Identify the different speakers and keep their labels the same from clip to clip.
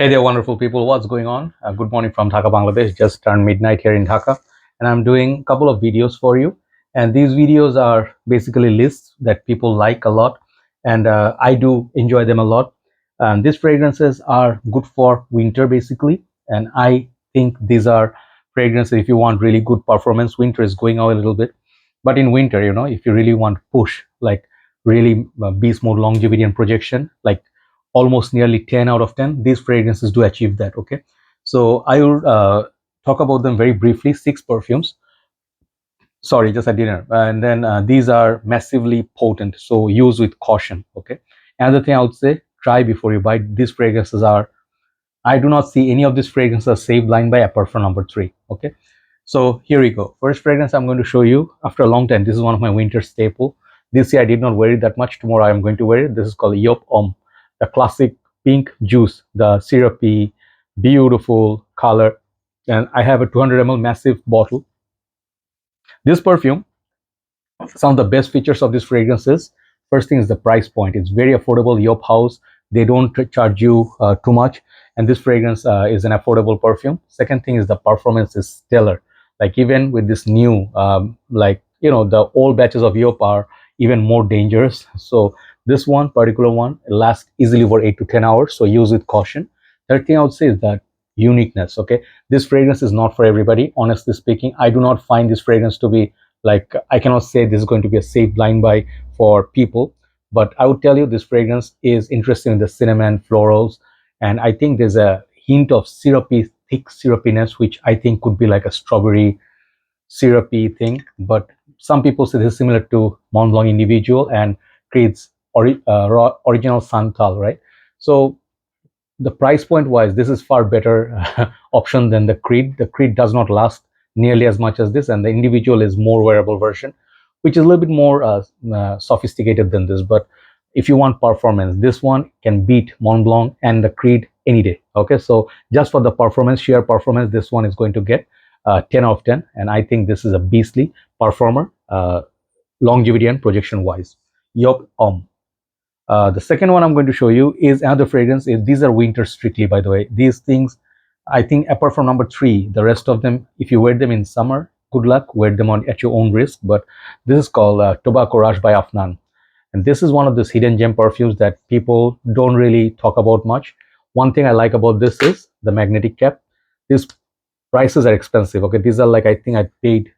Speaker 1: Hey there, wonderful people. What's going on? Good morning from Dhaka, Bangladesh. Just turned midnight here in Dhaka, and I'm doing a couple of videos for you. And these videos are basically lists that people like a lot, and I do enjoy them a lot. These fragrances are good for winter, basically, and I think these are fragrances if you want really good performance. Winter is going out a little bit, but in winter, if you really want push, like really beast mode longevity and projection, like almost nearly 10 out of 10, these fragrances do achieve that. Okay, so I will talk about them very briefly. 6 perfumes, sorry, just at dinner, and then these are massively potent, so use with caution. Okay, another thing I would say, try before you buy. These fragrances are, I do not see any of these fragrances saved blind by apart from number 3. Okay, so here we go. First fragrance I'm going to show you after a long time. This is one of my winter staple. This year I did not wear it that much. Tomorrow I am going to wear it. This is called Joop Homme, the classic pink juice, the syrupy, beautiful color. And I have a 200 ml massive bottle. This perfume, some of the best features of this fragrance is, first thing is the price point. It's very affordable. Joop House, they don't charge you too much, and this fragrance is an affordable perfume. Second thing is the performance is stellar. Like even with this new the old batches of Joop are even more dangerous. So this one particular one lasts easily for 8 to 10 hours, so use with caution. Third thing I would say is that uniqueness. Okay, this fragrance is not for everybody, honestly speaking. I do not find this fragrance to be, like, I cannot say this is going to be a safe blind buy for people, but I would tell you this fragrance is interesting in the cinnamon florals, and I think there's a hint of syrupy, thick syrupiness, which I think could be like a strawberry syrupy thing. But some people say this is similar to Mont Blanc Individual and Creed's original Santal, right? So the price point wise, this is far better option than the Creed. The Creed does not last nearly as much as this, and the Individual is more wearable version, which is a little bit more sophisticated than this. But if you want performance, this one can beat Mont Blanc and the Creed any day. Okay, so just for the performance, sheer performance, this one is going to get 10 out of 10, and I think this is a beastly performer, longevity and projection wise. Joop Homme. The second one I'm going to show you is another fragrance. These are winter strictly, by the way. These things, I think, apart from number 3, the rest of them, if you wear them in summer, good luck, wear them on at your own risk. But this is called Tobacco Rash by Afnan. And this is one of those hidden gem perfumes that people don't really talk about much. One thing I like about this is the magnetic cap. These prices are expensive. Okay, these are like, I think I paid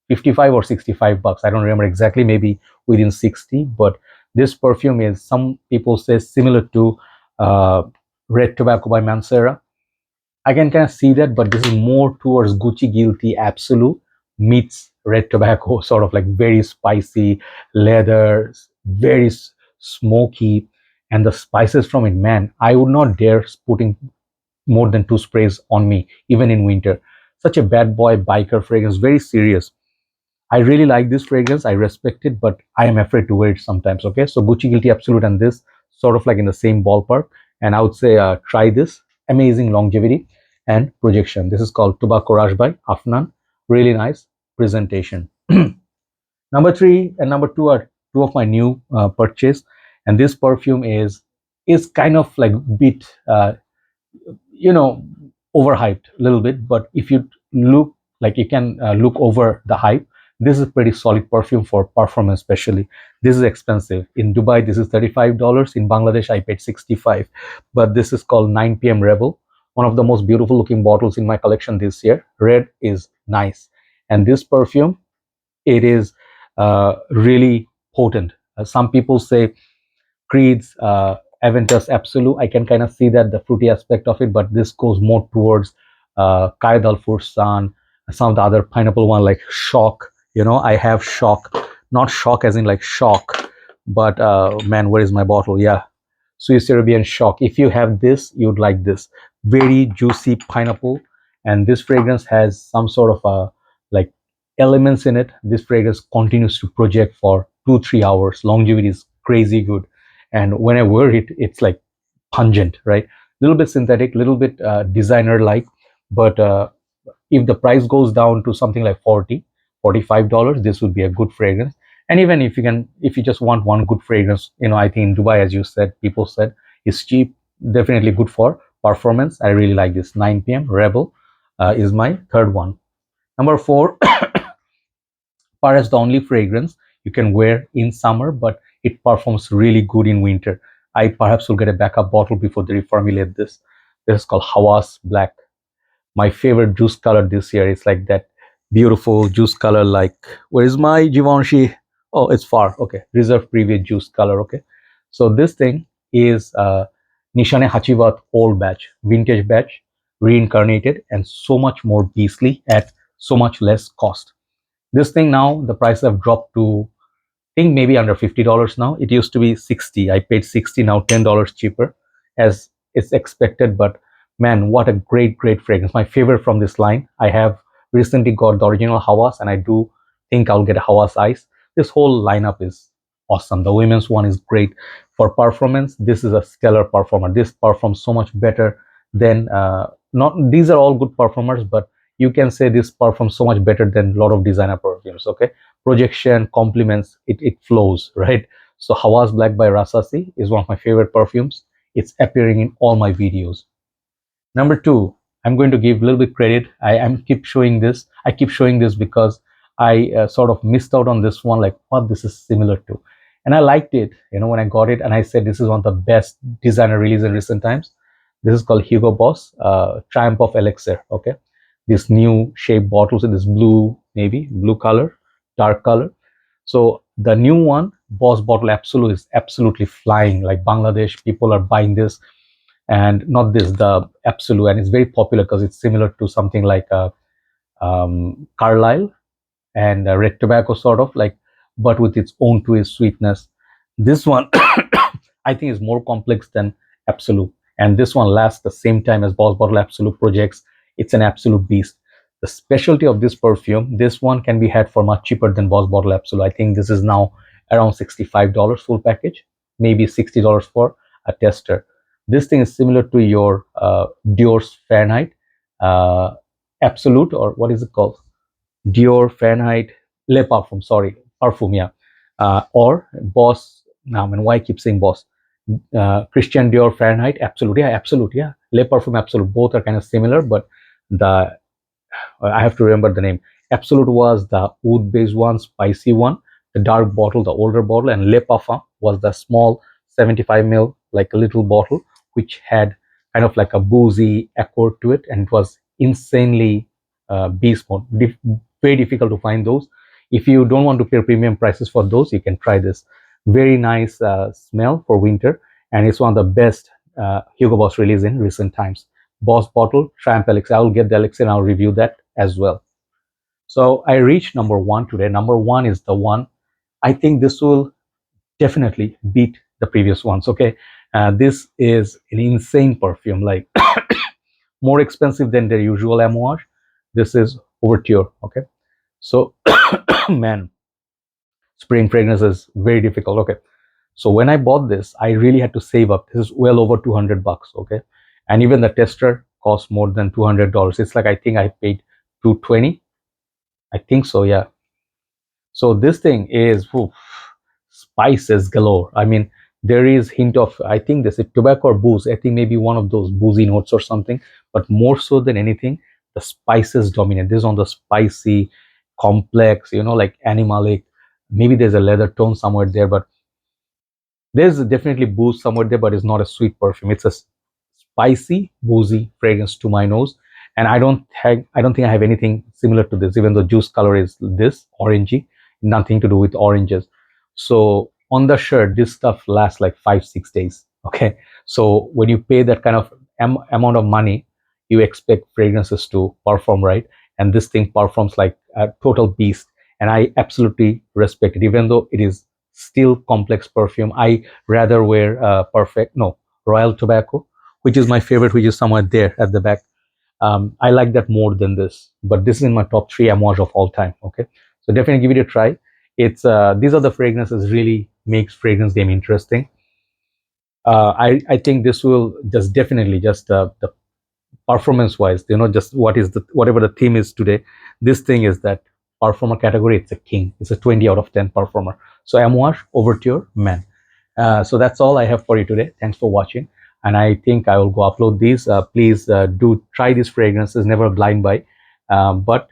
Speaker 1: 55 or 65 bucks. I don't remember exactly, maybe within 60. But this perfume is, some people say, similar to Red Tobacco by Mancera. I can kind of see that, but this is more towards Gucci Guilty Absolute meets Red Tobacco, sort of like very spicy, leather, very smoky, and the spices from it, man, I would not dare putting more than 2 sprays on me, even in winter. Such a bad boy biker fragrance, very serious. I really like this fragrance. I respect it, but I am afraid to wear it sometimes. Okay, so Gucci Guilty Absolute and this sort of like in the same ballpark, and I would say try this. Amazing longevity and projection. This is called Tobacco Rush by Afnan. Really nice presentation. Number 3 and number 2 are 2 of my new purchase, and this perfume is kind of like bit overhyped a little bit, but if you look, like, you can look over the hype, this is a pretty solid perfume for performance. Especially this is expensive. In Dubai this is $35. In Bangladesh I paid 65. But this is called 9 p.m. Rebel, one of the most beautiful looking bottles in my collection this year. Red is nice, and this perfume, it is really potent. Some people say Creed's Aventus Absolute. I can kind of see that, the fruity aspect of it, but this goes more towards Qaed Al Fursan, some of the other pineapple one like Shock. I have Shock, not Shock as in like shock, but man, where is my bottle? Yeah, Swiss Arabian Shock. If you have this, you'd like this. Very juicy pineapple, and this fragrance has some sort of like elements in it. This fragrance continues to project for 2-3 hours. Longevity is crazy good, and when I wear it, it's like pungent, right? Little bit synthetic, little bit designer like, but if the price goes down to something like $45, this would be a good fragrance. And even if you just want one good fragrance, I think in Dubai, as you said, people said, is cheap, definitely good for performance, I really like this. 9 p.m. Rebel is my third one. Number 4, perhaps the only fragrance you can wear in summer, but it performs really good in winter. I perhaps will get a backup bottle before they reformulate this. This is called Hawas Black. My favorite juice color this year is like that beautiful juice color. Like, where is my Givenchy? Oh, it's far. Okay, reserve previous juice color. Okay, so this thing is Nishane Hachibat old batch, vintage batch, reincarnated, and so much more beastly at so much less cost. This thing now, the price have dropped to, I think, maybe under $50 now. It used to be 60. I paid 60, now $10 cheaper as it's expected. But man, what a great fragrance. My favorite from this line. I have recently got the original Hawas, and I do think I'll get a Hawas Ice. This whole lineup is awesome. The women's one is great. For performance, this is a stellar performer. This performs so much better than, not, these are all good performers, but you can say this performs so much better than a lot of designer perfumes. Okay, projection, compliments, it flows, right? So Hawas Black by Rasasi is one of my favorite perfumes. It's appearing in all my videos. Number 2, I'm going to give a little bit credit. I keep showing this. I keep showing this because I sort of missed out on this one, like what this is similar to. And I liked it, when I got it, and I said this is one of the best designer release in recent times. This is called Hugo Boss Triumph of Elixir. Okay, this new shape bottles in this blue, navy blue color, dark color. So the new one, Boss Bottle Absolute, is absolutely flying. Like Bangladesh, people are buying this, and not this, the Absolute, and it's very popular because it's similar to something like Carlisle and red tobacco, sort of like, but with its own twist, sweetness. This one, I think, is more complex than Absolute, and this one lasts the same time as Boss Bottle Absolute projects. It's an absolute beast. The specialty of this perfume, this one can be had for much cheaper than Boss Bottle Absolute. I think this is now around $65 full package, maybe $60 for a tester. This thing is similar to your Dior's Fahrenheit Absolute, or what is it called? Dior Fahrenheit Le Parfum, sorry, Perfume, yeah. Or Boss, now, and why I keep saying Boss? Christian Dior Fahrenheit Absolute, yeah, Absolute, yeah. Le Parfum Absolute, both are kind of similar, but the I have to remember the name. Absolute was the wood based one, spicy one, the dark bottle, the older bottle, and Le Parfum was the small 75 ml, like a little bottle, which had kind of like a boozy accord to it, and it was insanely beast mode. Very difficult to find those. If you don't want to pay premium prices for those, you can try this. Very nice smell for winter, and it's one of the best Hugo Boss release in recent times. Boss Bottle Triumph Elixir. I will get the Elixir and I'll review that as well. So I reached number 1 today. Number 1 is the one. I think this will definitely beat the previous ones. Okay, this is an insane perfume, like more expensive than their usual Amouage. This is Overture. Okay, so man, spraying fragrance is very difficult. Okay, so when I bought this, I really had to save up. This is well over $200. Okay, and even the tester cost more than $200. It's like, I think I paid $220. I think so, yeah. So this thing is, spices galore. I mean, there is hint of, I think this is tobacco or booze. I think maybe one of those boozy notes or something. But more so than anything, the spices dominate. This is on the spicy, complex, like animalic. Maybe there's a leather tone somewhere there, but there's definitely booze somewhere there, but it's not a sweet perfume. It's a spicy, boozy fragrance to my nose. And I don't think I have anything similar to this, even though juice color is this orangey, nothing to do with oranges. So on the shirt, this stuff lasts like 5-6 days. Okay. So when you pay that kind of amount of money, you expect fragrances to perform, right? And this thing performs like a total beast. And I absolutely respect it, even though it is still complex perfume. I rather wear Royal Tobacco, which is my favorite, which is somewhere there at the back. I like that more than this, but this is in my top 3 Amouage of all time. Okay, so definitely give it a try. It's these are the fragrances really makes fragrance game interesting. I think this will just definitely just the performance wise, just whatever the theme is today. This thing is that performer category. It's a king. It's a 20 out of 10 performer. So Amouage Overture Man. So that's all I have for you today. Thanks for watching. and I think I will go upload these. Please do try these fragrances, never blind buy. But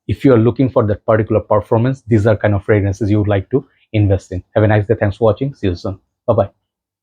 Speaker 1: if you are looking for that particular performance, these are kind of fragrances you would like to invest in. Have a nice day. Thanks for watching. See you soon. Bye bye.